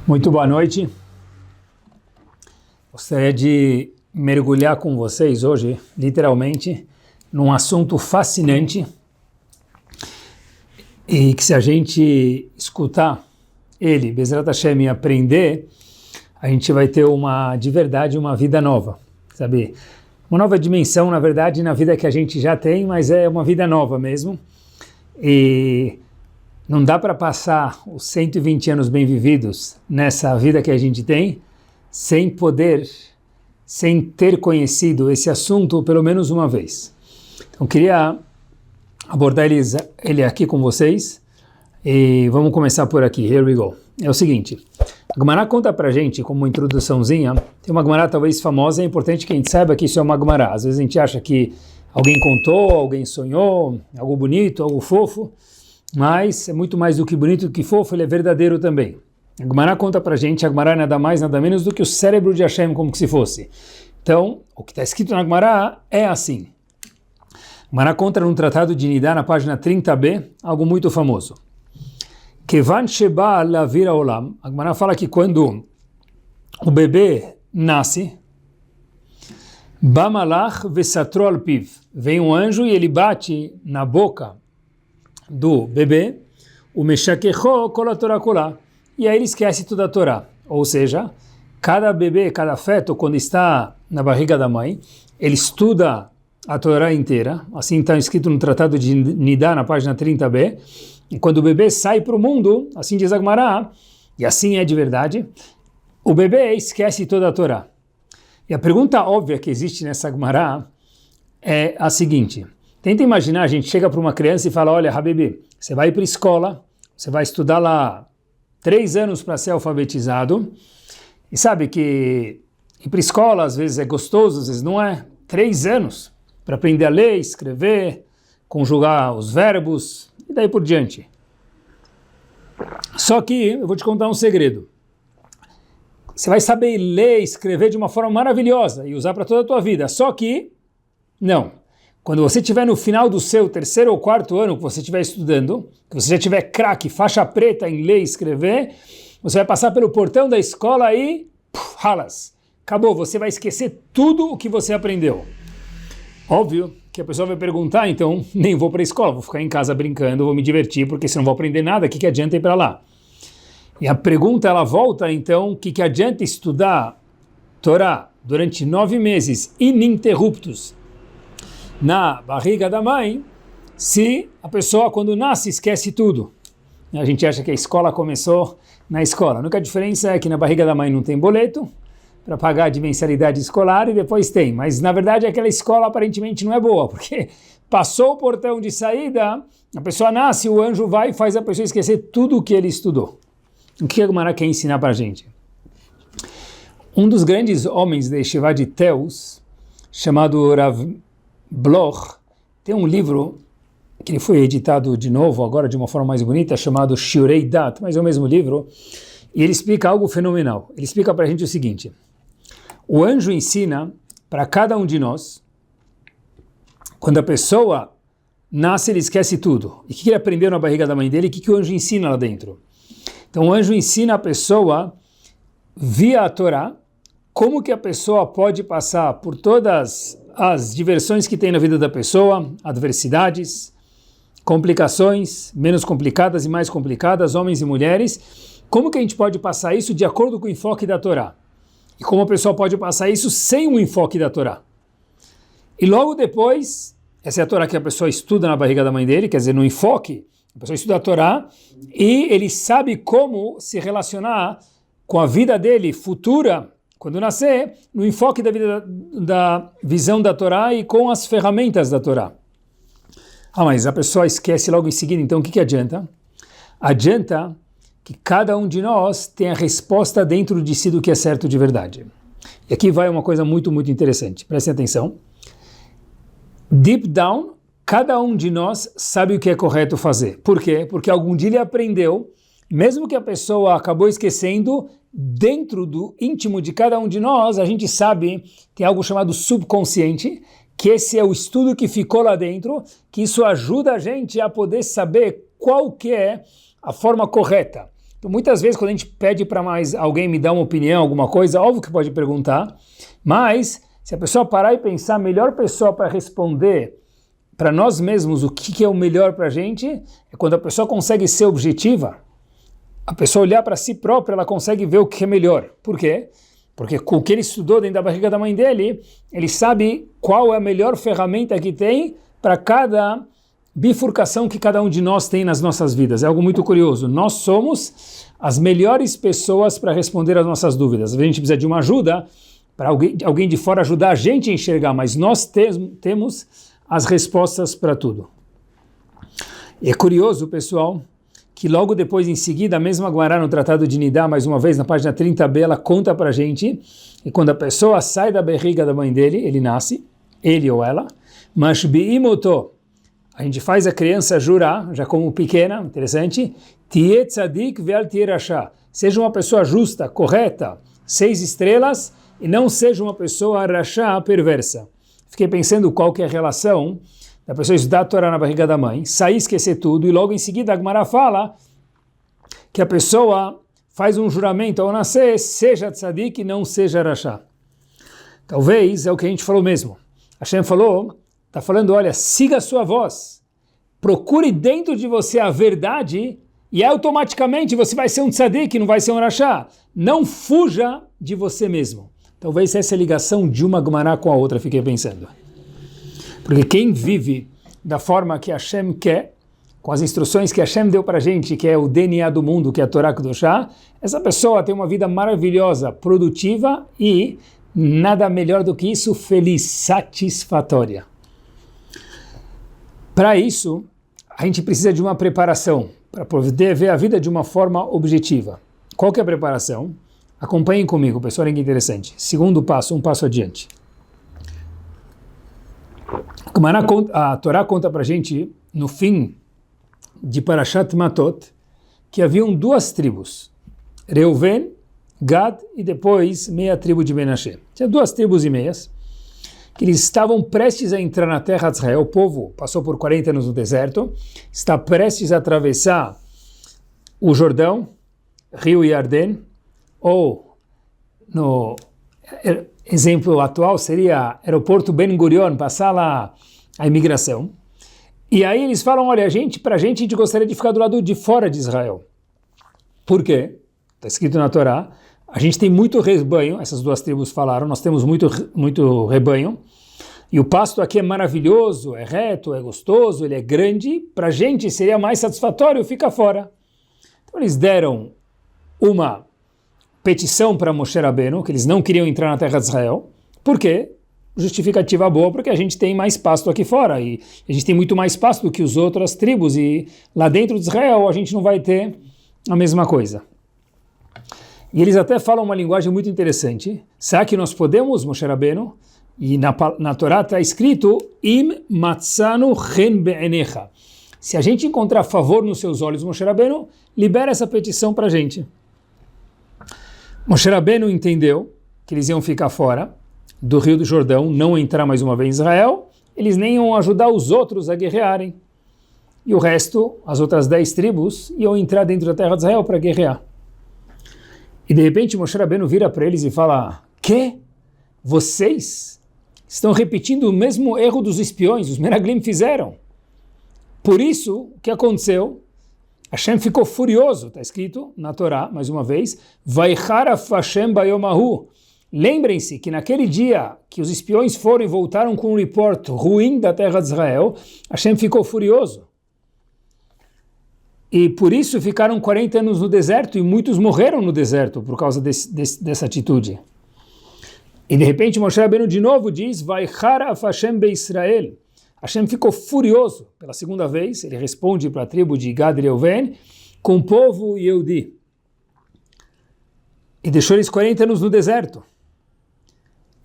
Muito boa noite. Gostaria de mergulhar com vocês hoje, literalmente, num assunto fascinante e que se a gente escutar ele, Bezerra Hashem, e aprender, a gente vai ter de verdade uma vida nova, sabe? Uma nova dimensão, na verdade, na vida que a gente já tem, mas é uma vida nova mesmo. E não dá para passar os 120 anos bem vividos nessa vida que a gente tem sem ter conhecido esse assunto pelo menos uma vez. Então queria abordar ele aqui com vocês e vamos começar por aqui. Here we go. É o seguinte, a Gemara conta pra gente, como uma introduçãozinha, tem uma Gemara talvez famosa, é importante que a gente saiba que isso é uma Gemara. Às vezes a gente acha que alguém contou, alguém sonhou, algo bonito, algo fofo, mas é muito mais do que bonito, do que fofo, ele é verdadeiro também. A Gemara conta pra gente, a Gemara é nada mais, nada menos do que o cérebro de Hashem, como que se fosse. Então, o que está escrito na Gemara é assim. A Gemara conta num tratado de Nidá, na página 30b, algo muito famoso. Kevan sheba lavir olam. A Gemara fala que quando o bebê nasce, Bamalach vesatro alpiv. Vem um anjo e ele bate na boca do bebê, o meshakecho kol haTorah kulá. E aí ele esquece toda a Torá. Ou seja, cada bebê, cada feto, quando está na barriga da mãe, ele estuda a Torá inteira. Assim está escrito no Tratado de Nidá, na página 30b. E quando o bebê sai para o mundo, assim diz a Gemara, e assim é de verdade, o bebê esquece toda a Torá. E a pergunta óbvia que existe nessa Gemara é a seguinte. Tenta imaginar, a gente chega para uma criança e fala, olha, Habibi, você vai para a escola, você vai estudar lá 3 anos para ser alfabetizado, e sabe que ir para a escola às vezes é gostoso, às vezes não é. 3 anos para aprender a ler, escrever, conjugar os verbos, e daí por diante. Só que, eu vou te contar um segredo. Você vai saber ler e escrever de uma forma maravilhosa e usar para toda a tua vida, só que, não. Quando você estiver no final do seu 3º ou 4º ano que você estiver estudando, que você já tiver craque, faixa preta em ler e escrever, você vai passar pelo portão da escola e ralas. Acabou, você vai esquecer tudo o que você aprendeu. Óbvio que a pessoa vai perguntar, então, nem vou para a escola, vou ficar em casa brincando, vou me divertir, porque se não vou aprender nada, o que adianta ir para lá? E a pergunta, ela volta, então, o que adianta estudar Torá durante 9 meses ininterruptos na barriga da mãe, se a pessoa, quando nasce, esquece tudo? A gente acha que a escola começou na escola. A única diferença é que na barriga da mãe não tem boleto para pagar de mensalidade escolar e depois tem. Mas, na verdade, aquela escola aparentemente não é boa, porque passou o portão de saída, a pessoa nasce, o anjo vai e faz a pessoa esquecer tudo o que ele estudou. O que a Gemara quer ensinar para a gente? Um dos grandes homens da Yeshiva de Teus, chamado Rav Bloch, tem um livro que ele foi editado de novo, agora de uma forma mais bonita, chamado Shiurei Dat, mas é o mesmo livro, e ele explica algo fenomenal. Ele explica para a gente o seguinte: o anjo ensina para cada um de nós, quando a pessoa nasce, ele esquece tudo. E o que ele aprendeu na barriga da mãe dele, e o que o anjo ensina lá dentro? Então o anjo ensina a pessoa, via a Torá, como que a pessoa pode passar por todas as diversões que tem na vida da pessoa, adversidades, complicações, menos complicadas e mais complicadas, homens e mulheres, como que a gente pode passar isso de acordo com o enfoque da Torá? E como a pessoa pode passar isso sem o enfoque da Torá? E logo depois, essa é a Torá que a pessoa estuda na barriga da mãe dele, quer dizer, no enfoque, a pessoa estuda a Torá e ele sabe como se relacionar com a vida dele futura, quando nascer, no enfoque da visão da Torá e com as ferramentas da Torá. Mas a pessoa esquece logo em seguida, então o que adianta? Adianta que cada um de nós tem a resposta dentro de si do que é certo de verdade. E aqui vai uma coisa muito, muito interessante. Prestem atenção. Deep down, cada um de nós sabe o que é correto fazer. Por quê? Porque algum dia ele aprendeu, mesmo que a pessoa acabou esquecendo, dentro do íntimo de cada um de nós, a gente sabe, tem algo chamado subconsciente, que esse é o estudo que ficou lá dentro, que isso ajuda a gente a poder saber qual que é a forma correta. Então, muitas vezes, quando a gente pede para mais alguém me dar uma opinião, alguma coisa, óbvio que pode perguntar, mas se a pessoa parar e pensar, a melhor pessoa para responder para nós mesmos o que é o melhor para a gente é quando a pessoa consegue ser objetiva. A pessoa olhar para si própria, ela consegue ver o que é melhor. Por quê? Porque com o que ele estudou dentro da barriga da mãe dele, ele sabe qual é a melhor ferramenta que tem para cada bifurcação que cada um de nós tem nas nossas vidas. É algo muito curioso. Nós somos as melhores pessoas para responder às nossas dúvidas. A gente precisa de uma ajuda, para alguém de fora ajudar a gente a enxergar, mas nós temos as respostas para tudo. E é curioso, pessoal, que logo depois, em seguida, a mesma Guará no Tratado de Nidá, mais uma vez, na página 30b, ela conta para a gente que quando a pessoa sai da barriga da mãe dele, ele nasce, ele ou ela, mashbi'imoto, a gente faz a criança jurar, já como pequena, interessante, tiye tzadik ve'al tiye rasha, seja uma pessoa justa, correta, 6 estrelas, e não seja uma pessoa rasha, perversa. Fiquei pensando qual que é a relação da pessoa estudar a Torá na barriga da mãe, sair, esquecer tudo, e logo em seguida a Gemara fala que a pessoa faz um juramento ao nascer, seja tzadik e não seja rasha. Talvez é o que a gente falou mesmo. Hashem falou, está falando, olha, siga a sua voz, procure dentro de você a verdade e automaticamente você vai ser um tzadik, não vai ser um rasha. Não fuja de você mesmo. Talvez essa é a ligação de uma Gemara com a outra, fiquei pensando. Porque quem vive da forma que Hashem quer, com as instruções que Hashem deu para a gente, que é o DNA do mundo, que é a Torá Kedoshá, essa pessoa tem uma vida maravilhosa, produtiva e nada melhor do que isso, feliz, satisfatória. Para isso, a gente precisa de uma preparação, para poder ver a vida de uma forma objetiva. Qual que é a preparação? Acompanhem comigo, pessoal, olha que interessante. Segundo passo, um passo adiante. A Torá conta para a gente, no fim de Parashat Matot, que haviam 2 tribos, Reuven, Gad e depois meia tribo de Menashe. Tinha 2 tribos e meias, que eles estavam prestes a entrar na terra de Israel. O povo passou por 40 anos no deserto, está prestes a atravessar o Jordão, Rio Yarden, ou no exemplo atual seria aeroporto Ben Gurion, passar lá a imigração. E aí eles falam, olha, a gente gostaria de ficar do lado de fora de Israel. Por quê? Está escrito na Torá, a gente tem muito rebanho, essas 2 tribos falaram, nós temos muito rebanho, e o pasto aqui é maravilhoso, é reto, é gostoso, ele é grande, para a gente seria mais satisfatório ficar fora. Então eles deram uma petição para Moshe Rabbeinu, que eles não queriam entrar na terra de Israel. Por quê? Justificativa boa, porque a gente tem mais pasto aqui fora, e a gente tem muito mais pasto do que as outras tribos, e lá dentro de Israel a gente não vai ter a mesma coisa. E eles até falam uma linguagem muito interessante. Será que nós podemos, Moshe Rabbeinu? E na Torá está escrito, Im matzanu chen be'enecha. Se a gente encontrar favor nos seus olhos, Moshe Rabbeinu, libera essa petição para a gente. Moshe Rabbeinu entendeu que eles iam ficar fora do Rio do Jordão, não entrar mais uma vez em Israel, eles nem iam ajudar os outros a guerrearem. E o resto, as outras 10 tribos, iam entrar dentro da terra de Israel para guerrear. E de repente Moshe Rabbeinu vira para eles e fala, que? Vocês estão repetindo o mesmo erro dos espiões, os Meraglim fizeram. Por isso, o que aconteceu? Hashem ficou furioso, está escrito na Torá, mais uma vez, Vaicharaf Hashem bayomahu. Lembrem-se que naquele dia que os espiões foram e voltaram com um report ruim da terra de Israel, Hashem ficou furioso. E por isso ficaram 40 anos no deserto e muitos morreram no deserto por causa dessa atitude. E de repente Moshe Rabbeinu de novo diz, Vaicharaf Hashem beIsrael. Hashem ficou furioso pela segunda vez, ele responde para a tribo de Gad e Reuven, com o povo Yehudi. E deixou eles 40 anos no deserto.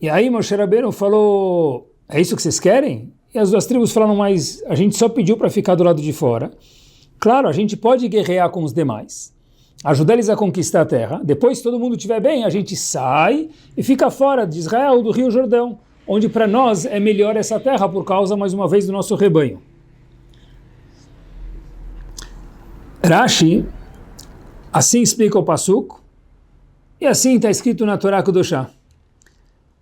E aí Moshe Rabbeinu falou, é isso que vocês querem? E as 2 tribos falaram, mas a gente só pediu para ficar do lado de fora. Claro, a gente pode guerrear com os demais, ajudar eles a conquistar a terra. Depois, se todo mundo estiver bem, a gente sai e fica fora de Israel, do Rio Jordão, onde para nós é melhor essa terra por causa, mais uma vez, do nosso rebanho. Rashi Assim explica o Passuco, e assim está escrito na Torá Kedoshá.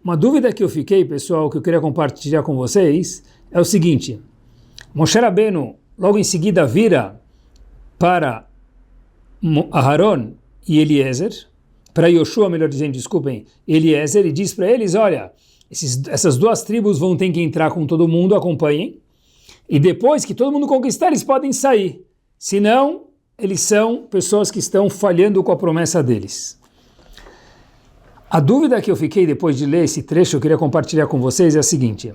Uma dúvida que eu fiquei, pessoal, que eu queria compartilhar com vocês, é o seguinte: Moshe Rabbeinu logo em seguida vira para Aharon e Eliezer, para Yoshua, melhor dizendo, desculpem, Eliezer, e diz para eles, olha, essas duas tribos vão ter que entrar com todo mundo, acompanhem, e depois que todo mundo conquistar, eles podem sair. Senão, eles são pessoas que estão falhando com a promessa deles. A dúvida que eu fiquei depois de ler esse trecho, eu queria compartilhar com vocês, é a seguinte: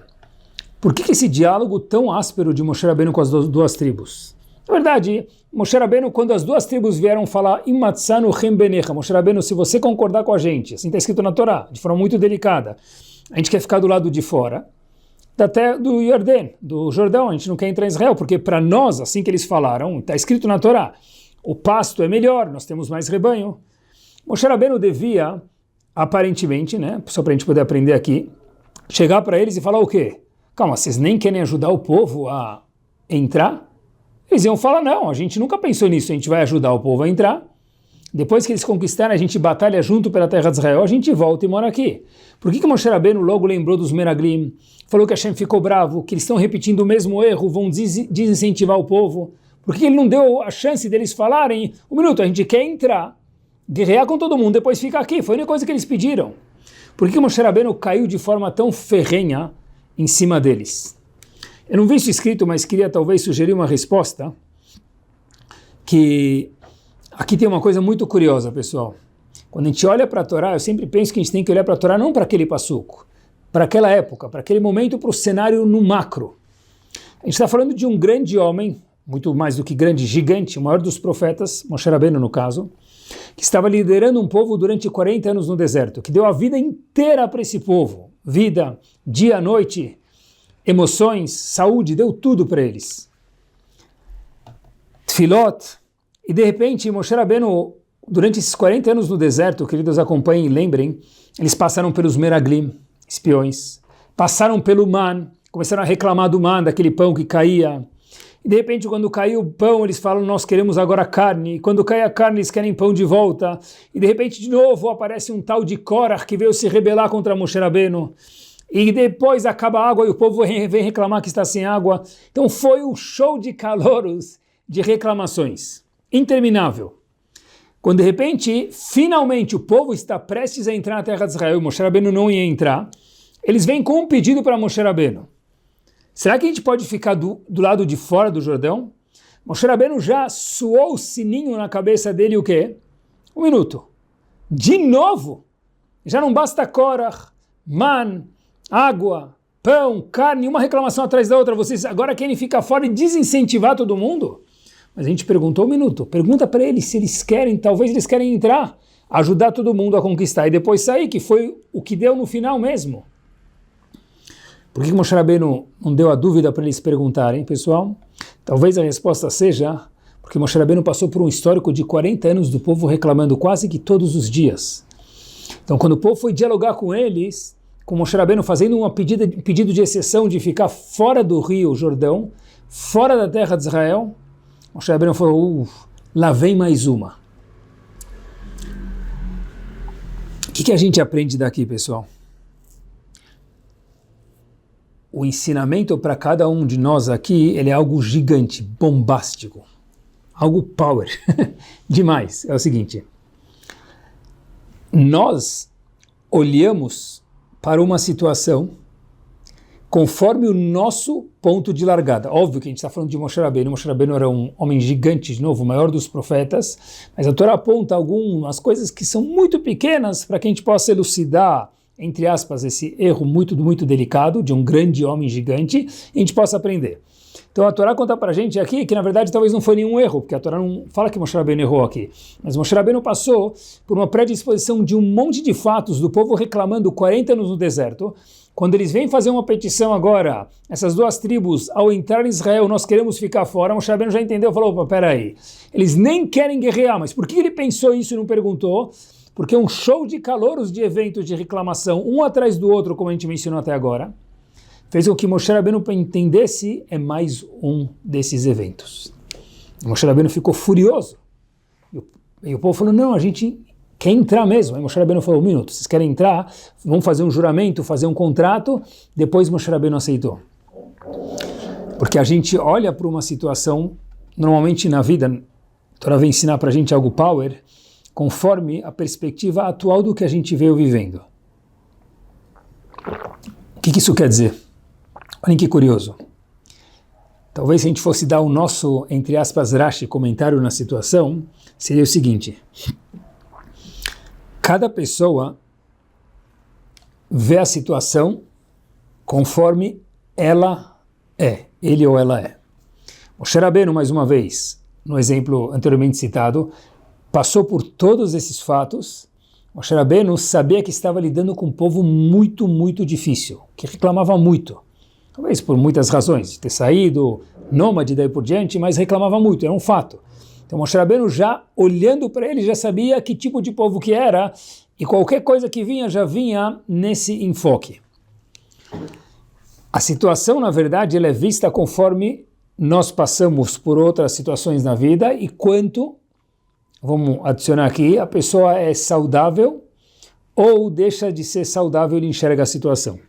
por que esse diálogo tão áspero de Moshe Rabbeinu com as duas tribos? Na verdade, Moshe Rabbeinu, quando as duas tribos vieram falar Imatzanu Chem Benecha, Moshe Rabbeinu, se você concordar com a gente, assim está escrito na Torá, de forma muito delicada, a gente quer ficar do lado de fora, até do Jordão, a gente não quer entrar em Israel, porque para nós, assim que eles falaram, está escrito na Torá, o pasto é melhor, nós temos mais rebanho. Moshe Rabbeinu devia, aparentemente, né, só para a gente poder aprender aqui, chegar para eles e falar o quê? Calma, vocês nem querem ajudar o povo a entrar? Eles iam falar, não, a gente nunca pensou nisso, a gente vai ajudar o povo a entrar, depois que eles conquistarem, a gente batalha junto pela terra de Israel, a gente volta e mora aqui. Por que Moshe Rabbeinu logo lembrou dos Meraglim, falou que Hashem ficou bravo, que eles estão repetindo o mesmo erro, vão desincentivar o povo? Por que ele não deu a chance deles falarem, um minuto, a gente quer entrar, guerrear com todo mundo, depois ficar aqui? Foi a única coisa que eles pediram. Por que Moshe Rabbeinu caiu de forma tão ferrenha em cima deles? Eu não vi isso escrito, mas queria talvez sugerir uma resposta, que aqui tem uma coisa muito curiosa, pessoal. Quando a gente olha para a Torá, eu sempre penso que a gente tem que olhar para a Torá não para aquele passuco, para aquela época, para aquele momento, para o cenário no macro. A gente está falando de um grande homem, muito mais do que grande, gigante, o maior dos profetas, Moshe Rabbeinu no caso, que estava liderando um povo durante 40 anos no deserto, que deu a vida inteira para esse povo, vida, dia, noite, emoções, saúde, deu tudo para eles. Tfilot, e de repente Moshe Rabbeinu, durante esses 40 anos no deserto, queridos, acompanhem e lembrem, eles passaram pelos Meraglim, espiões, passaram pelo man, começaram a reclamar do man, daquele pão que caía, e de repente quando caiu o pão eles falam, nós queremos agora carne, e quando cai a carne eles querem pão de volta, e de repente de novo aparece um tal de Korah que veio se rebelar contra Moshe Rabbeinu, e depois acaba a água e o povo vem reclamar que está sem água. Então foi um show de calouros, de reclamações, interminável. Quando de repente, finalmente o povo está prestes a entrar na terra de Israel, Moshe Rabbeinu não ia entrar, eles vêm com um pedido para Moshe Rabbeinu. Será que a gente pode ficar do lado de fora do Jordão? Moshe Rabbeinu já soou o sininho na cabeça dele, o quê? Um minuto. De novo? Já não basta Korah, man, água, pão, carne, uma reclamação atrás da outra, vocês agora querem ficar fora e desincentivar todo mundo? Mas a gente perguntou um minuto, pergunta para eles se eles querem, talvez eles querem entrar, ajudar todo mundo a conquistar e depois sair, que foi o que deu no final mesmo. Por que Moshe Rabbeinu não deu a dúvida para eles perguntarem, pessoal? Talvez a resposta seja porque Moshe Rabbeinu passou por um histórico de 40 anos do povo reclamando quase que todos os dias. Então quando o povo foi dialogar com eles, com Moshe Rabbeinu fazendo um pedido de exceção de ficar fora do rio Jordão, fora da terra de Israel, Moshe Rabbeinu falou, lá vem mais uma. O que a gente aprende daqui, pessoal? O ensinamento para cada um de nós aqui, ele é algo gigante, bombástico, algo power, demais. É o seguinte, nós olhamos para uma situação conforme o nosso ponto de largada. Óbvio que a gente está falando de Moshe Rabbeinu. Moshe Rabbeinu era um homem gigante, de novo, o maior dos profetas, mas a Torá aponta algumas coisas que são muito pequenas para que a gente possa elucidar, entre aspas, esse erro muito, muito delicado de um grande homem gigante, e a gente possa aprender. Então a Torá conta para a gente aqui que na verdade talvez não foi nenhum erro, porque a Torá não fala que Moshe Rabbeinu errou aqui, mas Moshe Rabbeinu passou por uma predisposição de um monte de fatos do povo reclamando 40 anos no deserto. Quando eles vêm fazer uma petição agora, essas duas tribos, ao entrar em Israel, nós queremos ficar fora, Moshe Rabbeinu já entendeu, falou, opa, peraí, eles nem querem guerrear, mas por que ele pensou isso e não perguntou? Porque um show de calouros de eventos de reclamação, um atrás do outro, como a gente mencionou até agora, fez com que Moshe Rabbeinu entendesse é mais um desses eventos. Moshe Rabbeinu ficou furioso. E o povo falou, não, a gente quer entrar mesmo. Aí Moshe Rabbeinu falou, um minuto, vocês querem entrar? Vamos fazer um juramento, fazer um contrato. Depois Moshe Rabbeinu aceitou. Porque a gente olha para uma situação, normalmente na vida, a Torá vem ensinar para a gente algo power, conforme a perspectiva atual do que a gente veio vivendo. O que isso quer dizer? Olhem que curioso. Talvez se a gente fosse dar o nosso, entre aspas, Rashi, comentário na situação, seria o seguinte. Cada pessoa vê a situação conforme ela é, ele ou ela é. Moshe Rabbeinu, mais uma vez, no exemplo anteriormente citado, passou por todos esses fatos. Moshe Rabbeinu sabia que estava lidando com um povo muito, muito difícil, que reclamava muito. Talvez por muitas razões, de ter saído, nômade daí por diante, mas reclamava muito, era um fato. Então Moshe Rabbeinu já, olhando para ele, já sabia que tipo de povo que era, e qualquer coisa que vinha, já vinha nesse enfoque. A situação, na verdade, ela é vista conforme nós passamos por outras situações na vida e quanto, vamos adicionar aqui, a pessoa é saudável ou deixa de ser saudável e enxerga a situação.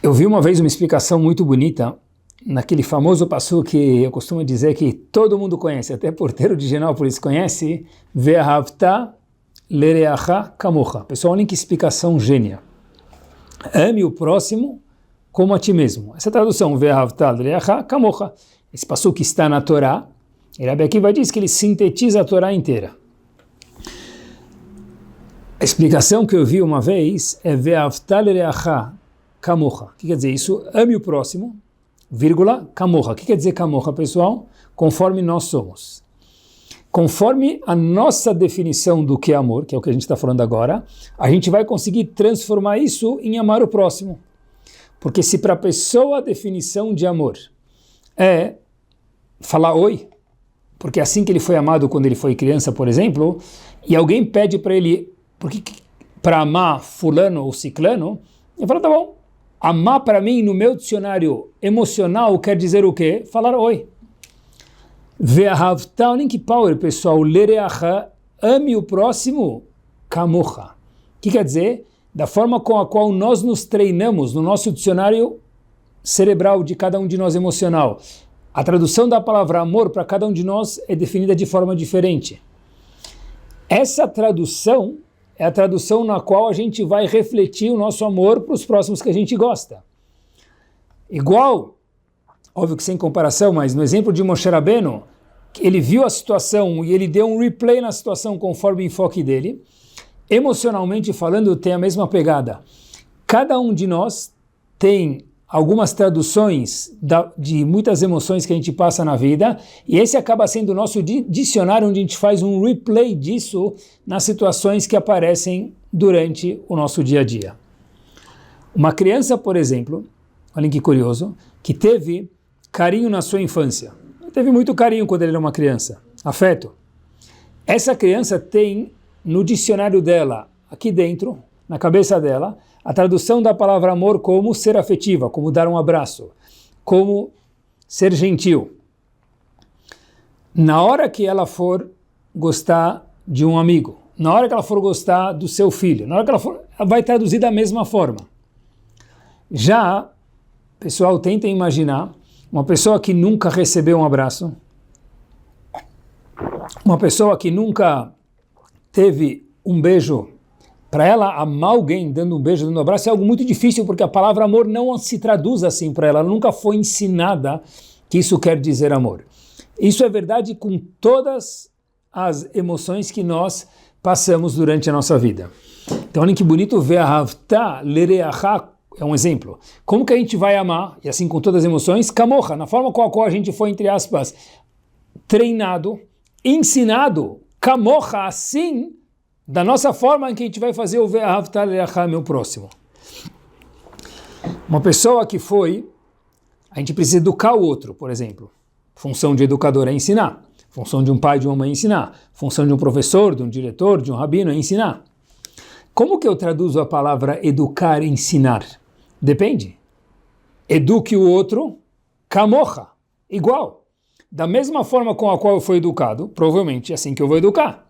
Eu vi uma vez uma explicação muito bonita naquele famoso passo que eu costumo dizer que todo mundo conhece, até porteiro de Genópolis conhece, Ve'ahavta lereacha kamocha. Pessoal, olhem que explicação gênia. Ame o próximo como a ti mesmo. Essa tradução, Ve'ahavta lereacha kamocha. Esse passo que está na Torá, e Rabbi Akiva diz que ele sintetiza a Torá inteira. A explicação que eu vi uma vez é Ve'ahavta lereacha kamocha. O que quer dizer isso? Ame o próximo, vírgula, kamocha. O que quer dizer kamocha, pessoal? Conforme nós somos. Conforme a nossa definição do que é amor, que é o que a gente está falando agora, a gente vai conseguir transformar isso em amar o próximo. Porque se para a pessoa a definição de amor é falar oi, porque é assim que ele foi amado quando ele foi criança, por exemplo, e alguém pede para ele, para amar fulano ou ciclano, ele fala, tá bom. Amar para mim, no meu dicionário emocional, quer dizer o quê? Falar oi. Ve'ahavta, olhem que power, pessoal. Lereacha, ame o próximo, kamocha. O que quer dizer? Da forma com a qual nós nos treinamos no nosso dicionário cerebral de cada um de nós emocional. A tradução da palavra amor para cada um de nós é definida de forma diferente. Essa tradução é a tradução na qual a gente vai refletir o nosso amor para os próximos que a gente gosta. Igual, óbvio que sem comparação, mas no exemplo de Moshe Rabbeinu, ele viu a situação e ele deu um replay na situação conforme o enfoque dele. Emocionalmente falando, tem a mesma pegada. Cada um de nós tem algumas traduções de muitas emoções que a gente passa na vida, e esse acaba sendo o nosso dicionário, onde a gente faz um replay disso nas situações que aparecem durante o nosso dia a dia. Uma criança, por exemplo, olhem que curioso, que teve carinho na sua infância. Teve muito carinho quando ele era uma criança, afeto. Essa criança tem no dicionário dela, aqui dentro, na cabeça dela, a tradução da palavra amor como ser afetiva, como dar um abraço, como ser gentil. Na hora que ela for gostar de um amigo, na hora que ela for gostar do seu filho, na hora que ela vai traduzir da mesma forma. Já, pessoal, tentem imaginar uma pessoa que nunca recebeu um abraço, uma pessoa que nunca teve um beijo. Para ela, amar alguém dando um beijo, dando um abraço, é algo muito difícil, porque a palavra amor não se traduz assim para ela. Ela nunca foi ensinada que isso quer dizer amor. Isso é verdade com todas as emoções que nós passamos durante a nossa vida. Então, olha que bonito, Ve'ahavta lereacha é um exemplo. Como que a gente vai amar, e assim com todas as emoções, kamocha, na forma com a qual a gente foi, entre aspas, treinado, ensinado, kamocha, assim, da nossa forma em que a gente vai fazer o Ve'ahavta lereacha, meu próximo. Uma pessoa que foi, a gente precisa educar o outro, por exemplo. Função de educador é ensinar. Função de um pai e de uma mãe é ensinar. Função de um professor, de um diretor, de um rabino é ensinar. Como que eu traduzo a palavra educar e ensinar? Depende. Eduque o outro, kamocha, igual. da mesma forma com a qual eu fui educado, provavelmente é assim que eu vou educar.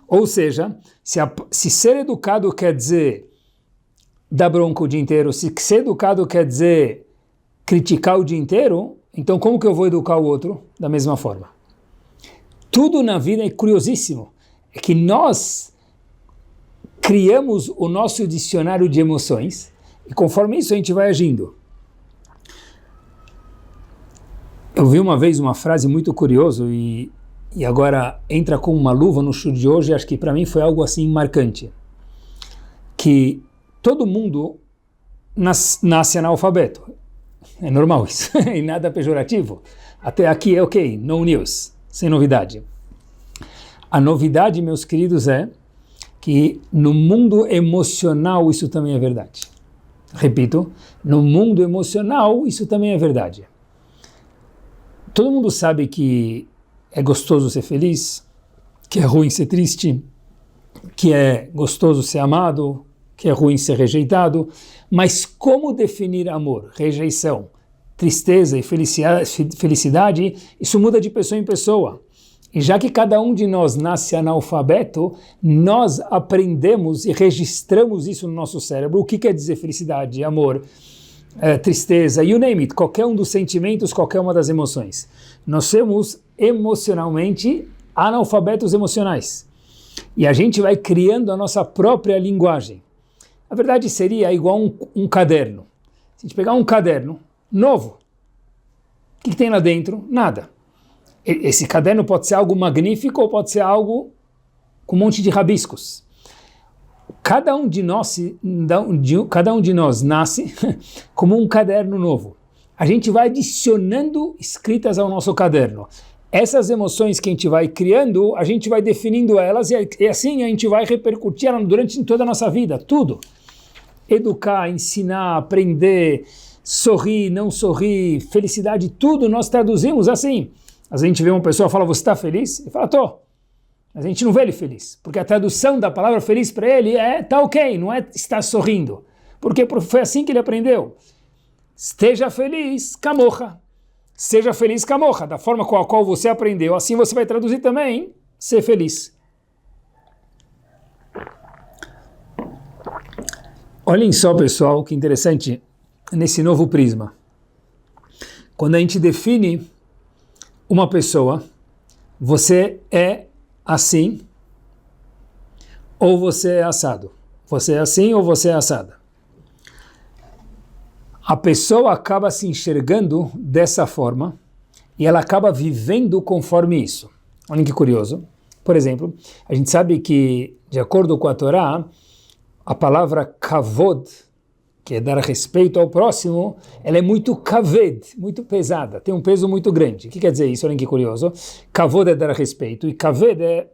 Ou seja, se ser educado quer dizer dar bronca o dia inteiro, se ser educado quer dizer criticar o dia inteiro, então como que eu vou educar o outro da mesma forma? Tudo na vida é curiosíssimo. É que nós criamos o nosso dicionário de emoções e conforme isso a gente vai agindo. Eu vi uma vez uma frase muito curiosa e agora entra como uma luva no show de hoje, acho que para mim foi algo assim marcante. Que todo mundo nasce analfabeto. É normal isso, e nada pejorativo. Até aqui é ok, no news, sem novidade. A novidade, meus queridos, é que no mundo emocional isso também é verdade. Repito, no mundo emocional isso também é verdade. Todo mundo sabe que é gostoso ser feliz, que é ruim ser triste, que é gostoso ser amado, que é ruim ser rejeitado, mas como definir amor, rejeição, tristeza e felicidade, isso muda de pessoa em pessoa. E já que cada um de nós nasce analfabeto, nós aprendemos e registramos isso no nosso cérebro. O que quer dizer felicidade, amor, tristeza, you name it, qualquer um dos sentimentos, qualquer uma das emoções. Nós somos emocionalmente analfabetos emocionais. E a gente vai criando a nossa própria linguagem. A verdade seria igual um caderno. Se a gente pegar um caderno novo, o que tem lá dentro? Nada. Esse caderno pode ser algo magnífico ou pode ser algo com um monte de rabiscos. Cada um de nós nasce como um caderno novo. A gente vai adicionando escritas ao nosso caderno. Essas emoções que a gente vai criando, a gente vai definindo elas e assim a gente vai repercutir durante toda a nossa vida, tudo. Educar, ensinar, aprender, sorrir, não sorrir, felicidade, tudo nós traduzimos assim. Às vezes a gente vê uma pessoa e fala, você está feliz? Ele fala, tô. Mas a gente não vê ele feliz, porque a tradução da palavra feliz para ele é tá ok, não é estar sorrindo. Porque foi assim que ele aprendeu. Esteja feliz, camorra. Seja feliz, camorra. Da forma com a qual você aprendeu, assim você vai traduzir também, ser feliz. Olhem só, pessoal, que interessante nesse novo prisma. Quando a gente define uma pessoa, você é assim ou você é assado. Você é assim ou você é assada. A pessoa acaba se enxergando dessa forma e ela acaba vivendo conforme isso. Olha que curioso. Por exemplo, a gente sabe que, de acordo com a Torá, a palavra kavod, que é dar respeito ao próximo, ela é muito kaved, muito pesada, tem um peso muito grande. O que quer dizer isso? Olha que curioso. Kavod é dar respeito e kaved é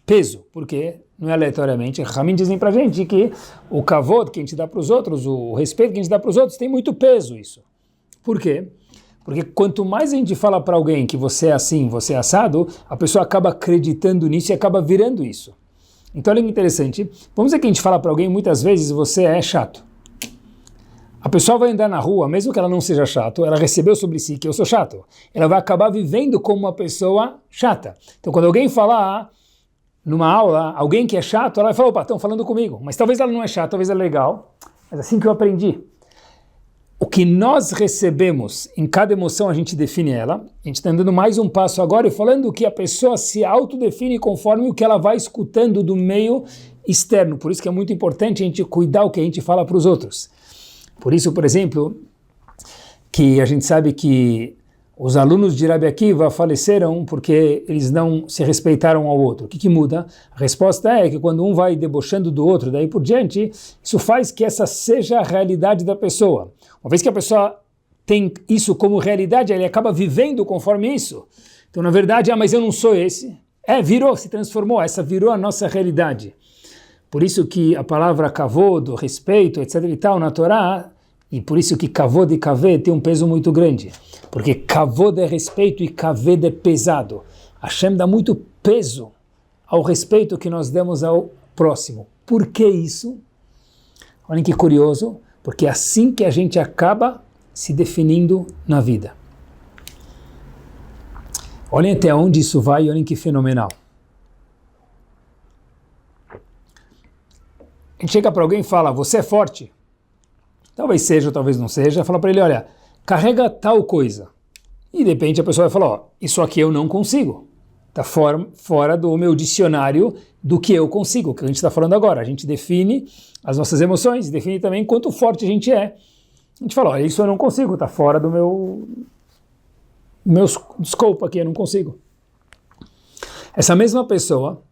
peso, porque não é aleatoriamente. Ramim dizem pra gente que o kavod que a gente dá para os outros, o respeito que a gente dá para os outros, tem muito peso isso. Por quê? Porque quanto mais a gente fala para alguém que você é assim, você é assado, a pessoa acaba acreditando nisso e acaba virando isso. Então olha que interessante, vamos dizer que a gente fala para alguém muitas vezes, você é chato. A pessoa vai andar na rua, mesmo que ela não seja chato, ela recebeu sobre si que eu sou chato. Ela vai acabar vivendo como uma pessoa chata. Então quando alguém falar numa aula, alguém que é chato, ela vai falar, opa, estão falando comigo. Mas talvez ela não é chata, talvez ela é legal. Mas assim que eu aprendi. O que nós recebemos em cada emoção, a gente define ela. A gente está andando mais um passo agora e falando que a pessoa se autodefine conforme o que ela vai escutando do meio externo. Por isso que é muito importante a gente cuidar o que a gente fala para os outros. Por isso, por exemplo, que a gente sabe que os alunos de Rabi Akiva faleceram porque eles não se respeitaram ao outro. O que muda? A resposta é que quando um vai debochando do outro, daí por diante, isso faz que essa seja a realidade da pessoa. Uma vez que a pessoa tem isso como realidade, ele acaba vivendo conforme isso. Então, na verdade, mas eu não sou esse. Virou, se transformou, essa virou a nossa realidade. Por isso que a palavra kavod, respeito, etc. e tal, na Torá, e por isso que kavod e kaved tem um peso muito grande. Porque kavod é respeito e kaved é pesado. Hashem dá muito peso ao respeito que nós damos ao próximo. Por que isso? Olhem que curioso, porque é assim que a gente acaba se definindo na vida. Olhem até onde isso vai e olhem que fenomenal. A gente chega para alguém e fala, você é forte? Talvez seja, talvez não seja. Fala para ele, olha, carrega tal coisa. E de repente a pessoa vai falar, ó, isso aqui eu não consigo. Está fora do meu dicionário do que eu consigo, que a gente está falando agora. A gente define as nossas emoções, define também quanto forte a gente é. A gente fala, olha, isso eu não consigo, está fora do meu scope aqui, eu não consigo. Essa mesma pessoa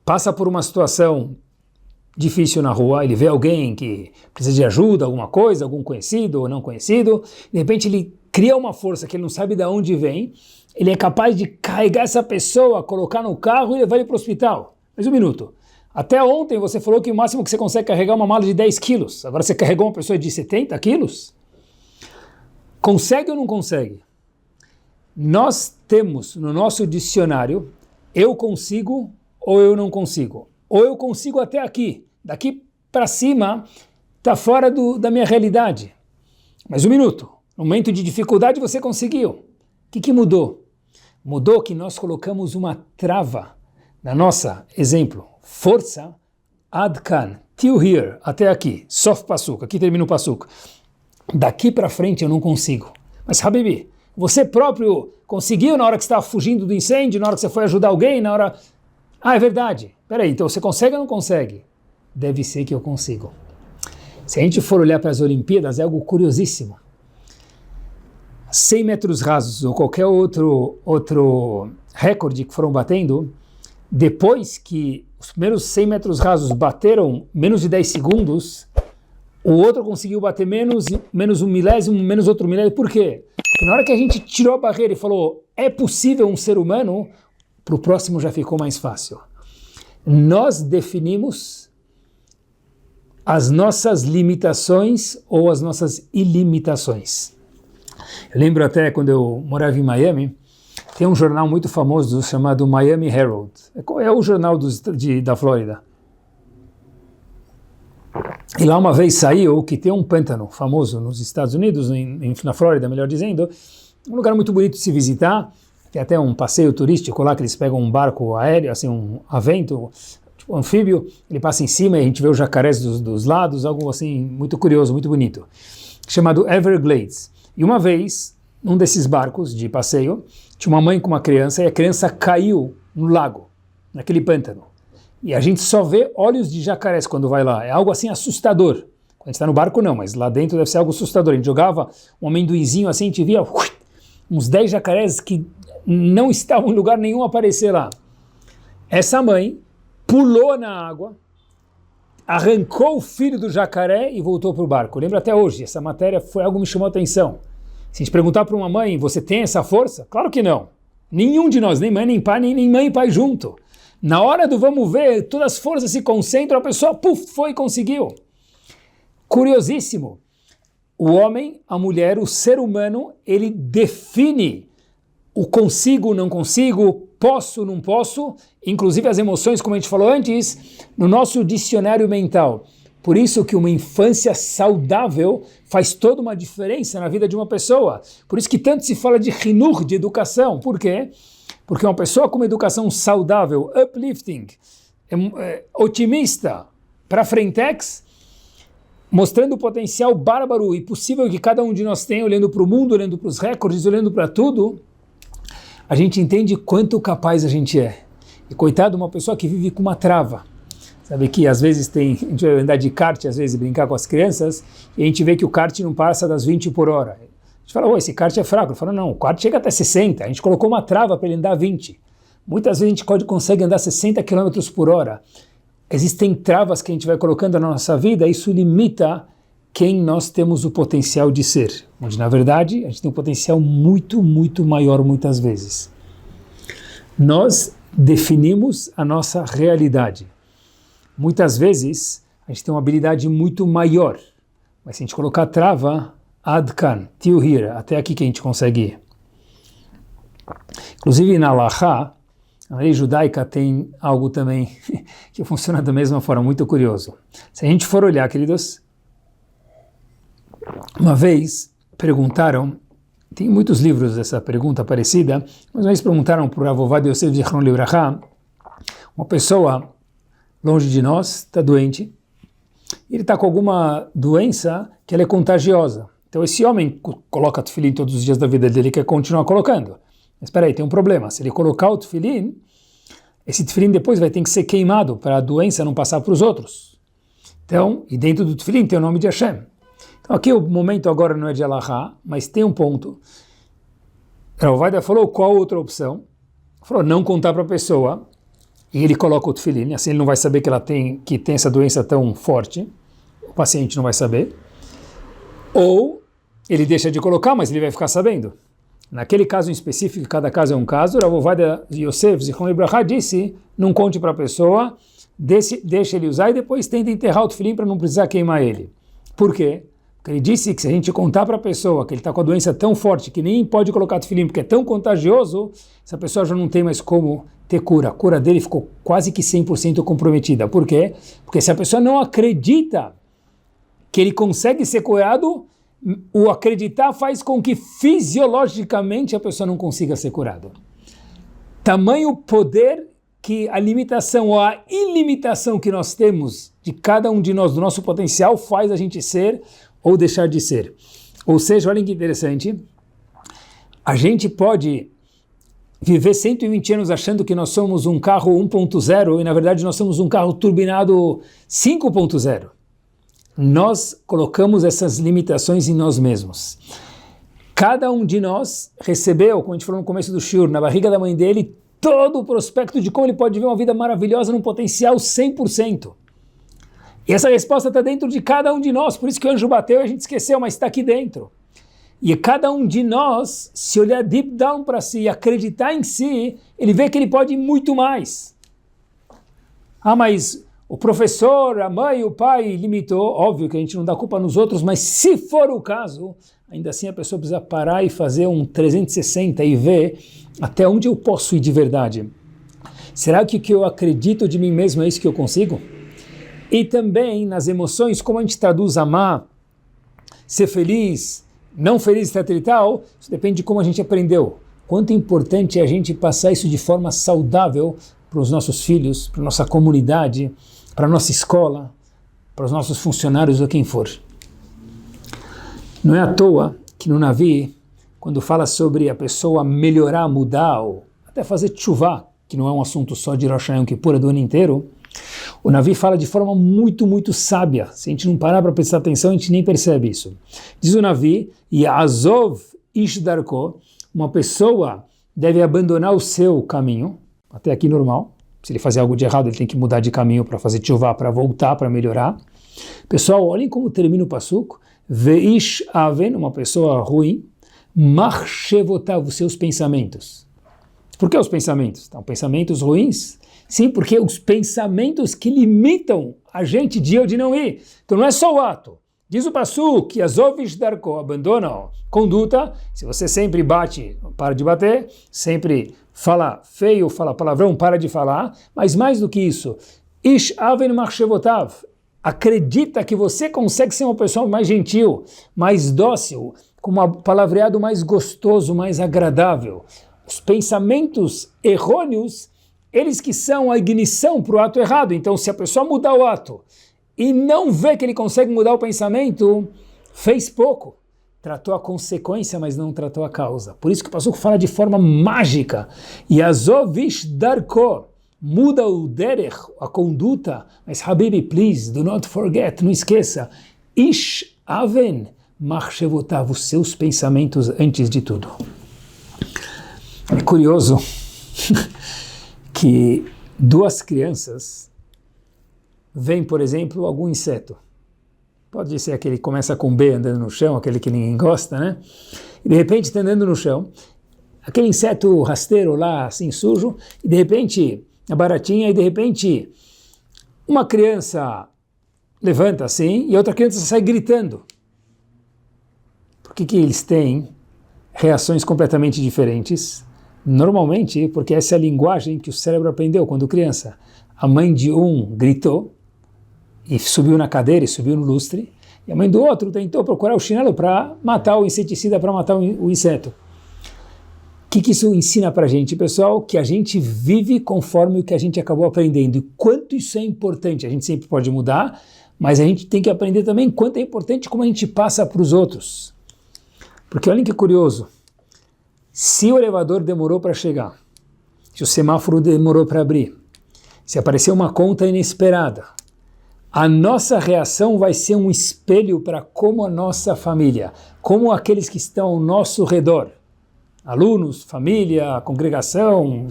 passa por uma situação difícil na rua, ele vê alguém que precisa de ajuda, alguma coisa, algum conhecido ou não conhecido, de repente ele cria uma força que ele não sabe de onde vem, ele é capaz de carregar essa pessoa, colocar no carro e levar ele para o hospital. Mas um minuto. Até ontem você falou que o máximo que você consegue carregar é uma mala de 10 quilos. Agora você carregou uma pessoa de 70 quilos? Consegue ou não consegue? Nós temos no nosso dicionário, eu consigo ou eu não consigo. Ou eu consigo até aqui. Daqui para cima está fora da minha realidade. Mas um minuto. No momento de dificuldade você conseguiu. O que mudou? Mudou que nós colocamos uma trava na nossa, exemplo, força, adkan, till here, até aqui, sof pasuk, aqui termina o pasuk. Daqui para frente eu não consigo. Mas Habibi, você próprio conseguiu na hora que você estava fugindo do incêndio, na hora que você foi ajudar alguém, na hora... Ah, é verdade. Peraí, então você consegue ou não consegue? Deve ser que eu consigo. Se a gente for olhar para as Olimpíadas, é algo curiosíssimo. 100 metros rasos ou qualquer outro recorde que foram batendo, depois que os primeiros 100 metros rasos bateram menos de 10 segundos, o outro conseguiu bater menos um milésimo, menos outro milésimo. Por quê? Porque na hora que a gente tirou a barreira e falou, é possível um ser humano, para o próximo já ficou mais fácil. Nós definimos as nossas limitações ou as nossas ilimitações. Eu lembro até quando eu morava em Miami, tem um jornal muito famoso chamado Miami Herald. É o jornal da Flórida. E lá uma vez saiu que tem um pântano famoso nos Estados Unidos, na Flórida, melhor dizendo, um lugar muito bonito de se visitar. Tem até um passeio turístico lá que eles pegam um barco aéreo, assim, um avento, tipo um anfíbio, ele passa em cima e a gente vê os jacarés dos lados, algo assim muito curioso, muito bonito, chamado Everglades. E uma vez, num desses barcos de passeio, tinha uma mãe com uma criança e a criança caiu no lago, naquele pântano. E a gente só vê olhos de jacarés quando vai lá, é algo assim assustador. Quando a gente está no barco não, mas lá dentro deve ser algo assustador. A gente jogava um amendoinzinho assim, a gente via uns 10 jacarés que não estavam em lugar nenhum aparecer lá. Essa mãe pulou na água, arrancou o filho do jacaré e voltou para o barco. Eu lembro até hoje, essa matéria foi algo que me chamou a atenção. Se a gente perguntar para uma mãe, você tem essa força? Claro que não. Nenhum de nós, nem mãe, nem pai, nem mãe e pai junto. Na hora do vamos ver, todas as forças se concentram, a pessoa, puf, foi e conseguiu. Curiosíssimo. O homem, a mulher, o ser humano, ele define o consigo, não consigo, posso, não posso, inclusive as emoções, como a gente falou antes, no nosso dicionário mental. Por isso que uma infância saudável faz toda uma diferença na vida de uma pessoa. Por isso que tanto se fala de hinur, de educação. Por quê? Porque uma pessoa com uma educação saudável, uplifting, otimista, para frentex, mostrando o potencial bárbaro e possível que cada um de nós tem, olhando para o mundo, olhando para os recordes, olhando para tudo, a gente entende quanto capaz a gente é. E coitado, uma pessoa que vive com uma trava. Sabe que às vezes a gente vai andar de kart, às vezes brincar com as crianças, e a gente vê que o kart não passa das 20 por hora. A gente fala, esse kart é fraco. Ele fala, não, o kart chega até 60. A gente colocou uma trava para ele andar 20. Muitas vezes a gente consegue andar 60 km por hora. Existem travas que a gente vai colocando na nossa vida, isso limita quem nós temos o potencial de ser. Onde, na verdade, a gente tem um potencial muito, muito maior muitas vezes. Nós definimos a nossa realidade. Muitas vezes, a gente tem uma habilidade muito maior. Mas se a gente colocar trava, adkan, till here, até aqui que a gente consegue ir. Inclusive, na Halachá, a lei judaica tem algo também que funciona da mesma forma, muito curioso. Se a gente for olhar, queridos, uma vez perguntaram Tem muitos livros dessa pergunta parecida, mas eles perguntaram para o Rav Ovadia Yosef Zichron Libraha, uma pessoa longe de nós, está doente, ele está com alguma doença que ela é contagiosa. Então esse homem coloca tefilim todos os dias da vida dele e quer continuar colocando. Mas espera aí, tem um problema. Se ele colocar o tefilim, esse tefilim depois vai ter que ser queimado para a doença não passar para os outros. Então, e dentro do tefilim tem o nome de Hashem. Então aqui o momento agora não é de Alahá, mas tem um ponto. Rav Ovadia falou qual outra opção? Falou não contar para a pessoa, e ele coloca o tefilim, assim ele não vai saber que tem essa doença tão forte, o paciente não vai saber. Ou ele deixa de colocar, mas ele vai ficar sabendo. Naquele caso em específico, cada caso é um caso, Rav Ovadia Yosef Zichron Libraha disse, não conte para a pessoa, deixa ele usar e depois tenta enterrar o tefilim para não precisar queimar ele. Por quê? Porque ele disse que se a gente contar para a pessoa que ele está com a doença tão forte que nem pode colocar tefilim porque é tão contagioso, essa pessoa já não tem mais como ter cura. A cura dele ficou quase que 100% comprometida. Por quê? Porque se a pessoa não acredita que ele consegue ser curado, o acreditar faz com que fisiologicamente a pessoa não consiga ser curada. Tamanho poder que a limitação ou a ilimitação que nós temos de cada um de nós, do nosso potencial, faz a gente ser ou deixar de ser. Ou seja, olha que interessante, a gente pode viver 120 anos achando que nós somos um carro 1.0 e na verdade nós somos um carro turbinado 5.0. Nós colocamos essas limitações em nós mesmos. Cada um de nós recebeu, como a gente falou no começo do shiur, na barriga da mãe dele, todo o prospecto de como ele pode viver uma vida maravilhosa num potencial 100%. E essa resposta está dentro de cada um de nós, por isso que o anjo bateu e a gente esqueceu, mas está aqui dentro. E cada um de nós, se olhar deep down para si e acreditar em si, ele vê que ele pode muito mais. Ah, mas o professor, a mãe, o pai limitou, óbvio que a gente não dá culpa nos outros, mas se for o caso, ainda assim a pessoa precisa parar e fazer um 360 e ver até onde eu posso ir de verdade. Será que o que eu acredito de mim mesmo é isso que eu consigo? E também nas emoções, como a gente traduz amar, ser feliz, não feliz, etc e tal, isso depende de como a gente aprendeu. Quanto importante é a gente passar isso de forma saudável para os nossos filhos, para a nossa comunidade, para a nossa escola, para os nossos funcionários ou quem for. Não é à toa que no Navi, quando fala sobre a pessoa melhorar, mudar, ou até fazer tchuvá, que não é um assunto só de Rosh Hashanah, Yom Kippur, é do ano inteiro, o Navi fala de forma muito, muito sábia. Se a gente não parar para prestar atenção, a gente nem percebe isso. Diz o Navi, Ya'azov ish darko, uma pessoa deve abandonar o seu caminho, até aqui normal. Se ele fazer algo de errado, ele tem que mudar de caminho para fazer tchuvá, para voltar, para melhorar. Pessoal, olhem como termina o passuco. Veish aven, uma pessoa ruim, marchevotav, os seus pensamentos. Por que os pensamentos? Então, pensamentos ruins? Sim, porque os pensamentos que limitam a gente de ir ou de não ir. Então não é só o ato. Diz o passuco que azovish darko, abandona a conduta. Se você sempre bate, para de bater. Sempre fala feio, fala palavrão, para de falar. Mas mais do que isso, ish aven marchevotav. Acredita que você consegue ser uma pessoa mais gentil, mais dócil, com um palavreado mais gostoso, mais agradável. Os pensamentos errôneos, eles que são a ignição para o ato errado. Então, se a pessoa mudar o ato e não vê que ele consegue mudar o pensamento, fez pouco. Tratou a consequência, mas não tratou a causa. Por isso que o passuco fala de forma mágica. Yazovish darko. Muda o derech, a conduta, mas Habibi, please, do not forget, não esqueça, ish aven marchevotav, os seus pensamentos antes de tudo. É curioso que duas crianças veem, por exemplo, algum inseto. Pode ser aquele que começa com B andando no chão, aquele que ninguém gosta, né? E de repente está andando no chão, aquele inseto rasteiro lá, assim, sujo, e de repente a baratinha, e de repente uma criança levanta assim e outra criança sai gritando. Por que eles têm reações completamente diferentes? Normalmente, porque essa é a linguagem que o cérebro aprendeu quando criança. A mãe de um gritou e subiu na cadeira e subiu no lustre, E a mãe do outro tentou procurar o chinelo para matar o inseticida, para matar o inseto. O que isso ensina para a gente, pessoal? Que a gente vive conforme o que a gente acabou aprendendo. E quanto isso é importante. A gente sempre pode mudar, mas a gente tem que aprender também quanto é importante como a gente passa para os outros. Porque olhem que curioso. Se o elevador demorou para chegar, se o semáforo demorou para abrir, se apareceu uma conta inesperada, a nossa reação vai ser um espelho para como a nossa família, como aqueles que estão ao nosso redor, alunos, família, congregação,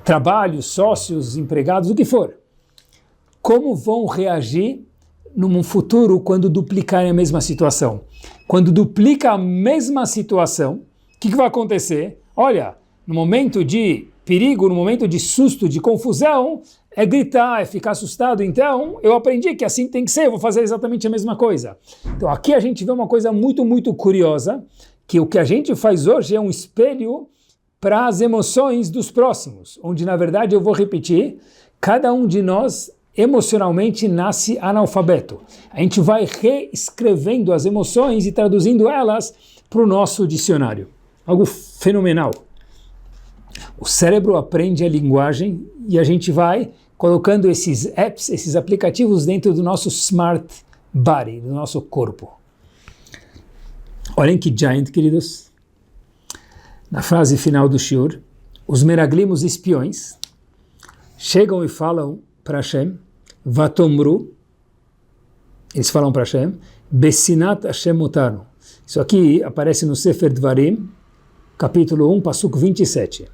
trabalho, sócios, empregados, o que for, como vão reagir num futuro quando duplicarem a mesma situação. Quando duplica a mesma situação, o que vai acontecer? Olha, no momento de perigo, no momento de susto, de confusão, é gritar, é ficar assustado. Então, eu aprendi que assim tem que ser, eu vou fazer exatamente a mesma coisa. Então, aqui a gente vê uma coisa muito, muito curiosa, que o que a gente faz hoje é um espelho para as emoções dos próximos, onde, na verdade, eu vou repetir, cada um de nós emocionalmente nasce analfabeto. A gente vai reescrevendo as emoções e traduzindo elas para o nosso dicionário. Algo fenomenal. O cérebro aprende a linguagem e a gente vai colocando esses apps, esses aplicativos dentro do nosso smart body, do nosso corpo. Olhem que giant, queridos. Na frase final do shiur, os meraglim, os espiões, chegam e falam para Hashem, Vatomru, eles falam para Hashem, Bessinat Hashem Mutanu. Isso aqui aparece no Sefer Dvarim, capítulo 1, passuco 27.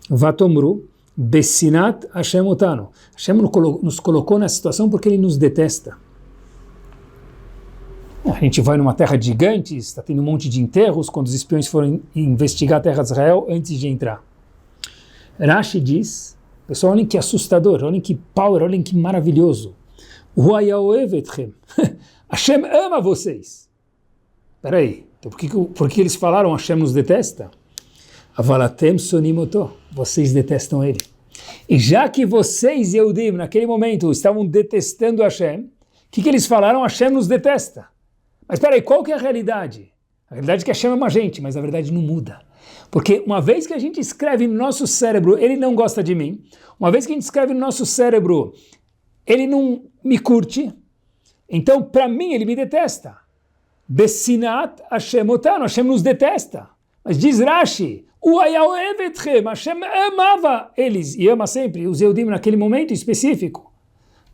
Vatomru, Bessinat Hashem Mutanu. Hashem nos colocou nessa situação porque ele nos detesta. A gente vai numa terra de gigantes, está tendo um monte de enterros, quando os espiões foram investigar a terra de Israel antes de entrar. Rashi diz, pessoal, olhem que assustador, olhem que power, olhem que maravilhoso. Hashem ama vocês. Espera aí, então por que eles falaram Hashem nos detesta? Avalatem sonimoto, vocês detestam ele. E já que vocês, Yehudim, naquele momento estavam detestando Hashem, o que eles falaram? Hashem nos detesta. Mas espera aí, qual que é a realidade? A realidade é que Hashem ama a gente, mas a verdade não muda. Porque uma vez que a gente escreve no nosso cérebro, ele não gosta de mim, uma vez que a gente escreve no nosso cérebro, ele não me curte, então para mim ele me detesta. Bessinat Hashem otanu, Hashem nos detesta. Mas diz Rashi, Hashem amava eles, e ama sempre, os Yehudim naquele momento específico.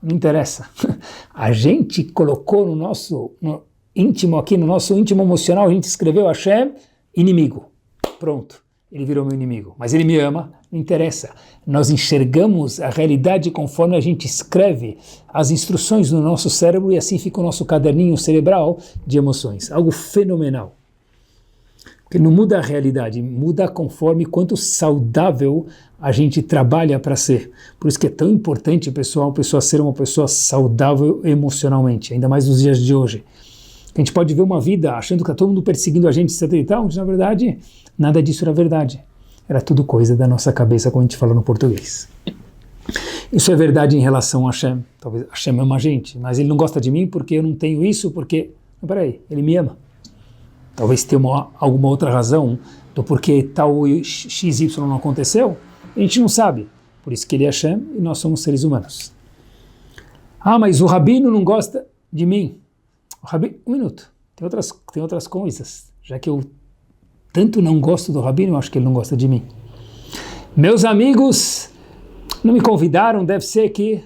Não interessa. A gente colocou no nosso íntimo aqui, no nosso íntimo emocional, a gente escreveu Hashem, inimigo. Pronto, ele virou meu inimigo. Mas ele me ama, não interessa. Nós enxergamos a realidade conforme a gente escreve as instruções no nosso cérebro e assim fica o nosso caderninho cerebral de emoções. Algo fenomenal. Porque não muda a realidade, muda conforme quanto saudável a gente trabalha para ser. Por isso que é tão importante, pessoal, a pessoa ser uma pessoa saudável emocionalmente, ainda mais nos dias de hoje. A gente pode ver uma vida achando que está todo mundo perseguindo a gente, etc e tal, onde na verdade nada disso era verdade. Era tudo coisa da nossa cabeça, como a gente fala no português. Isso é verdade em relação a Hashem. Talvez Hashem ama a gente, mas ele não gosta de mim porque eu não tenho isso, porque... Não, peraí, ele me ama. Talvez tenha alguma outra razão do porquê tal XY não aconteceu. A gente não sabe. Por isso que ele é Hashem e nós somos seres humanos. Ah, mas o Rabino não gosta de mim. Um minuto, tem outras coisas, já que eu tanto não gosto do Rabino, eu acho que ele não gosta de mim. Meus amigos não me convidaram, deve ser que...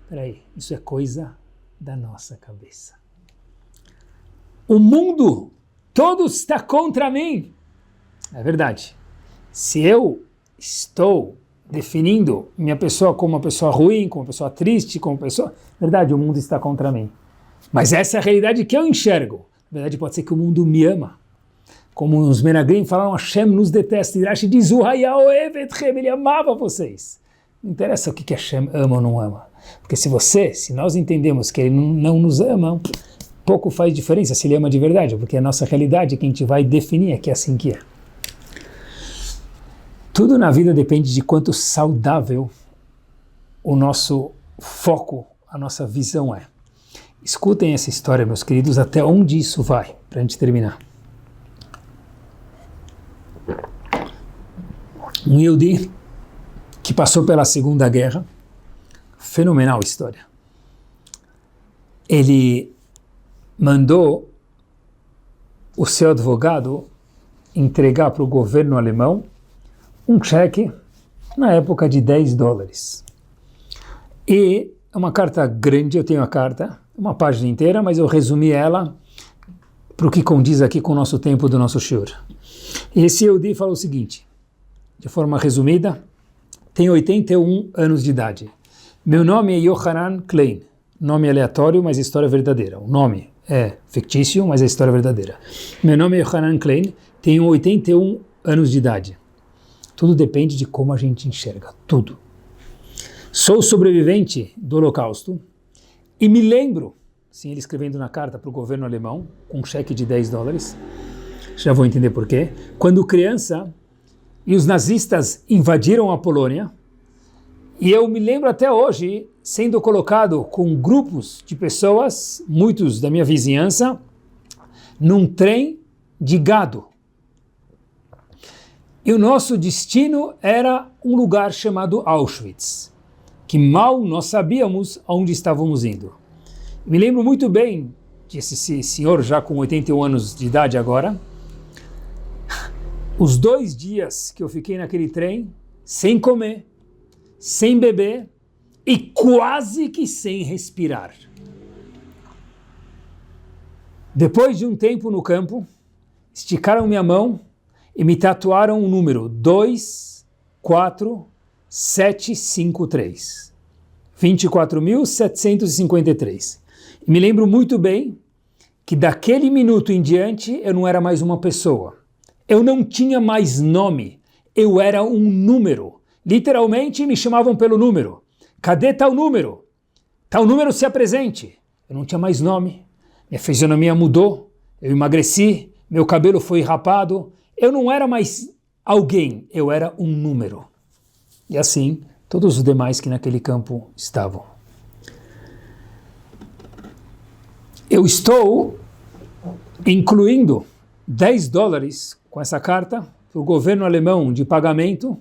Peraí, isso é coisa da nossa cabeça. O mundo todo está contra mim. É verdade. Se eu estou definindo minha pessoa como uma pessoa ruim, como uma pessoa triste, como uma pessoa... Verdade, o mundo está contra mim. Mas essa é a realidade que eu enxergo. Na verdade, pode ser que o mundo me ama. Como os Menagrim falaram, Hashem nos detesta. E Rashi diz, ele amava vocês. Não interessa o que Hashem ama ou não ama. Porque se nós entendemos que ele não nos ama, pouco faz diferença se ele ama de verdade. Porque a nossa realidade que a gente vai definir é que é assim que é. Tudo na vida depende de quanto saudável o nosso foco, a nossa visão é. Escutem essa história, meus queridos, até onde isso vai, para a gente terminar. Um Yehudi que passou pela Segunda Guerra, fenomenal história. Ele mandou o seu advogado entregar para o governo alemão um cheque na época de $10. E é uma carta grande, eu tenho a carta, uma página inteira, mas eu resumi ela para o que condiz aqui com o nosso tempo do nosso shiur. E esse Yehudi falou o seguinte, de forma resumida, tenho 81 anos de idade. Meu nome é Yohanan Klein, nome aleatório, mas a história é verdadeira. O nome é fictício, mas a história é verdadeira. Meu nome é Yohanan Klein, tenho 81 anos de idade. Tudo depende de como a gente enxerga, tudo. Sou sobrevivente do Holocausto e me lembro, sim, ele escrevendo na carta para o governo alemão, com um cheque de $10, já vou entender por quê, quando criança e os nazistas invadiram a Polônia, e eu me lembro até hoje sendo colocado com grupos de pessoas, muitos da minha vizinhança, num trem de gado. E o nosso destino era um lugar chamado Auschwitz, que mal nós sabíamos aonde estávamos indo. Me lembro muito bem desse senhor já com 81 anos de idade agora, os 2 dias que eu fiquei naquele trem, sem comer, sem beber e quase que sem respirar. Depois de um tempo no campo, esticaram minha mão e me tatuaram o número 24753. 24.753. E me lembro muito bem que daquele minuto em diante eu não era mais uma pessoa. Eu não tinha mais nome. Eu era um número. Literalmente me chamavam pelo número. Cadê tal número? Tal número se apresente. Eu não tinha mais nome. Minha fisionomia mudou. Eu emagreci. Meu cabelo foi rapado. Eu não era mais alguém. Eu era um número. E assim, todos os demais que naquele campo estavam. Eu estou incluindo $10 com essa carta para o governo alemão de pagamento.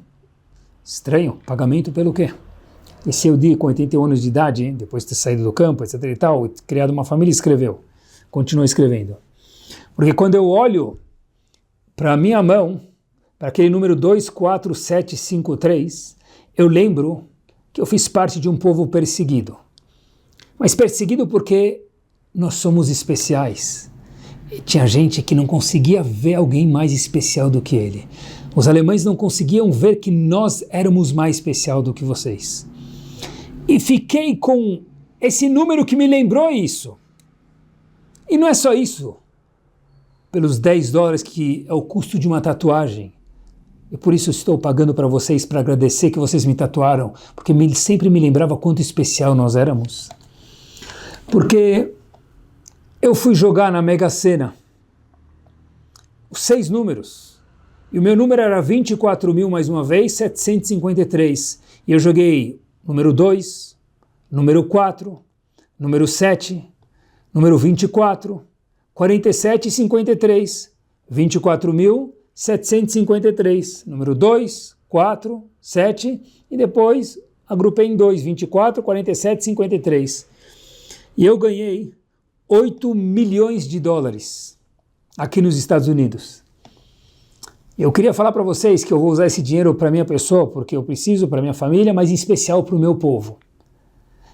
Estranho, pagamento pelo quê? Esse Yehudi com 81 anos de idade, depois de ter saído do campo, etc e tal, criado uma família, escreveu. Continuou escrevendo. Porque quando eu olho para a minha mão, para aquele número 24753, eu lembro que eu fiz parte de um povo perseguido. Mas perseguido porque nós somos especiais. E tinha gente que não conseguia ver alguém mais especial do que ele. Os alemães não conseguiam ver que nós éramos mais especial do que vocês. E fiquei com esse número que me lembrou isso. E não é só isso. Pelos $10 que é o custo de uma tatuagem. E por isso estou pagando para vocês, para agradecer que vocês me tatuaram, porque sempre me lembrava quanto especial nós éramos. Porque eu fui jogar na Mega Sena os 6 números. E o meu número era 24.000, mais uma vez, 753. E eu joguei número 2, número 4, número 7, número 24, 47 e 53. 24.753. Número 2, 4, 7. E depois agrupei em 2, 24, 47 e 53. E eu ganhei $8 milhões aqui nos Estados Unidos. Eu queria falar para vocês que eu vou usar esse dinheiro para minha pessoa, porque eu preciso para minha família, mas em especial para o meu povo.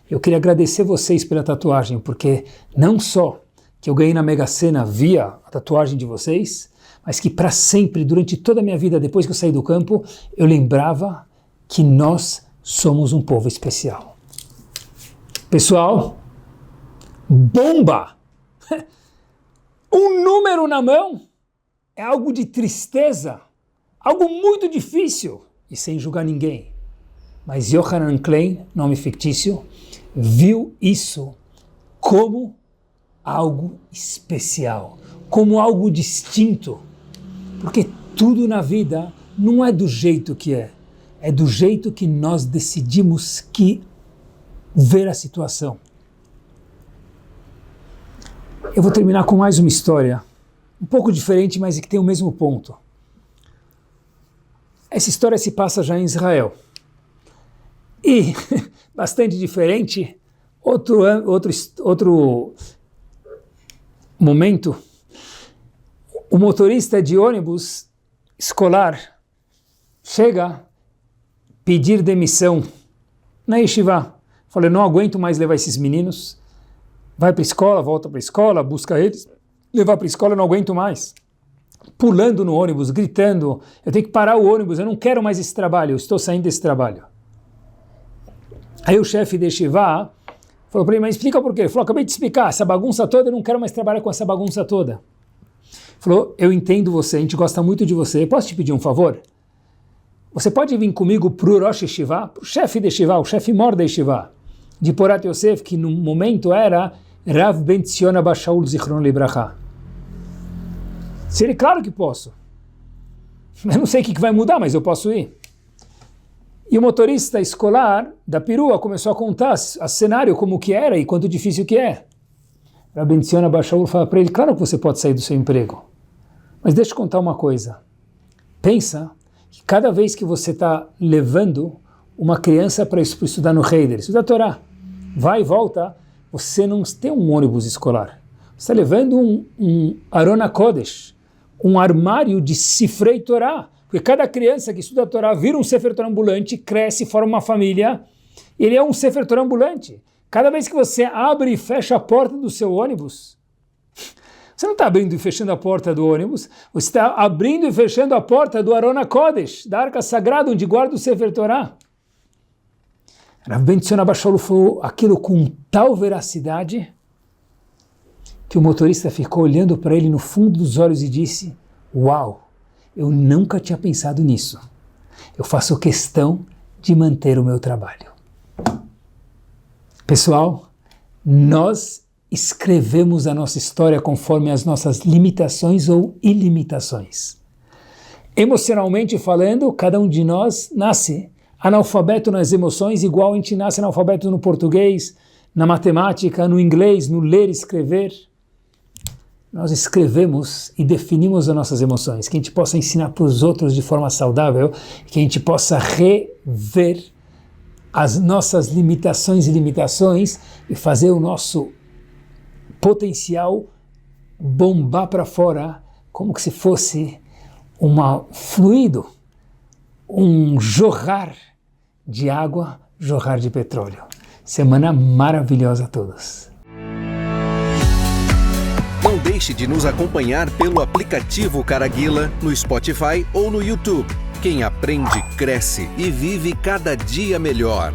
Eu queria agradecer vocês pela tatuagem, porque não só que eu ganhei na Mega Sena via a tatuagem de vocês, mas que para sempre, durante toda a minha vida, depois que eu saí do campo, eu lembrava que nós somos um povo especial. Pessoal, bomba! Um número na mão é algo de tristeza, algo muito difícil e sem julgar ninguém. Mas Yohanan Klein, nome fictício, viu isso como algo especial, como algo distinto. Porque tudo na vida não é do jeito que é do jeito que nós decidimos que ver a situação. Eu vou terminar com mais uma história, um pouco diferente, mas que tem o mesmo ponto. Essa história se passa já em Israel. E, bastante diferente, outro momento, o motorista de ônibus escolar chega pedir demissão na yeshiva. Falei, não aguento mais levar esses meninos. Vai para a escola, volta para a escola, busca eles, levar para a escola, eu não aguento mais. Pulando no ônibus, gritando, eu tenho que parar o ônibus, eu não quero mais esse trabalho, eu estou saindo desse trabalho. Aí o chefe de yeshiva falou para ele, mas explica por quê. Ele falou, acabei de explicar, essa bagunça toda, eu não quero mais trabalhar com essa bagunça toda. Falou, eu entendo você, a gente gosta muito de você, posso te pedir um favor? Você pode vir comigo para o Rosh Yeshiva, para o chefe de yeshiva, o chefe mor da yeshiva, de Porat Yosef, que no momento era Rav Ben Tzion Abba Shaul Zichron Libracha. Se ele, claro que posso. Eu não sei o que vai mudar, mas eu posso ir. E o motorista escolar da perua começou a contar o cenário, como que era e quanto difícil que é. Rav Ben Tzion Abba Shaul fala para ele, claro que você pode sair do seu emprego. Mas deixa eu contar uma coisa. Pensa que cada vez que você está levando uma criança para estudar no Heider, estudar a Torá, vai e volta, você não tem um ônibus escolar. Você está levando um Arona Kodesh, um armário de Sifrei Torá. Porque cada criança que estuda a Torá vira um Sefer Torá ambulante, cresce, forma uma família, ele é um Sefer Torá ambulante. Cada vez que você abre e fecha a porta do seu ônibus, você não está abrindo e fechando a porta do ônibus, você está abrindo e fechando a porta do Arona Kodesh, da Arca Sagrada, onde guarda o Sefer Torá. Rav Ben Tzion Abba Shaul falou aquilo com tal veracidade que o motorista ficou olhando para ele no fundo dos olhos e disse, uau, eu nunca tinha pensado nisso. Eu faço questão de manter o meu trabalho. Pessoal, nós escrevemos a nossa história conforme as nossas limitações ou ilimitações. Emocionalmente falando, cada um de nós nasce analfabeto nas emoções, igual a gente nasce analfabeto no português, na matemática, no inglês, no ler e escrever. Nós escrevemos e definimos as nossas emoções, que a gente possa ensinar para os outros de forma saudável, que a gente possa rever as nossas limitações e fazer o nosso potencial bombar para fora, como que se fosse um fluido, um jorrar de água, jorrar de petróleo. Semana maravilhosa a todos. Não deixe de nos acompanhar pelo aplicativo Caraguila, no Spotify ou no YouTube. Quem aprende, cresce e vive cada dia melhor.